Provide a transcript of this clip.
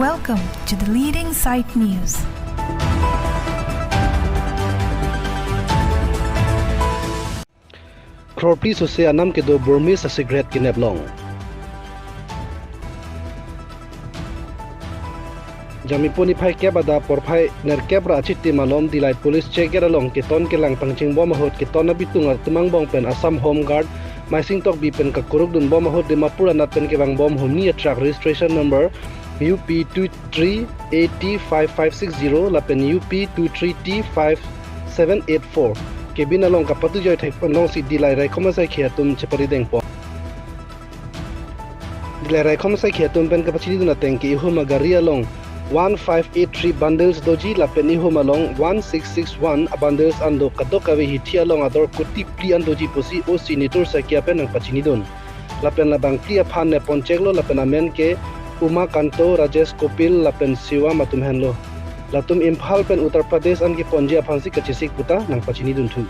Welcome to the leading site news. Khorpi sose anam kedo Burmese cigarette kenep long. Jangmi niphai kep adap porphai nerkep ra achiti malom Dillai police check along Keton kelang pangching bom ahut Keton abitung kevangbom pen Assam home guard Maising Tokbi pen Kakuruk dunbom ahut Dimapur anat pen kevangbom humni atruck registration number UP23805560 Lapen UP23T5784 Kebin along kapatujoi long si Dillai Raikom sai khiatum chepari dengpo Dillai Raikom sai khiatum pen kapachini duna tengki ihuma gari along 1583 bundles doji Lapen ihum along 1661 bundles ando kadokawe hiti along ador kuti pli andoji posi O.C Nitul sai kiapen ang pachini dun Lapen labang pli aphan ne poncheklo Lapen amen ke Uma Kanto Rajesh Kopil Lapen Siwa Matum Henlo Latum Imphal pen Uttar Pradesh an ki ponjia phansi kachisik puta nang pachini dun thu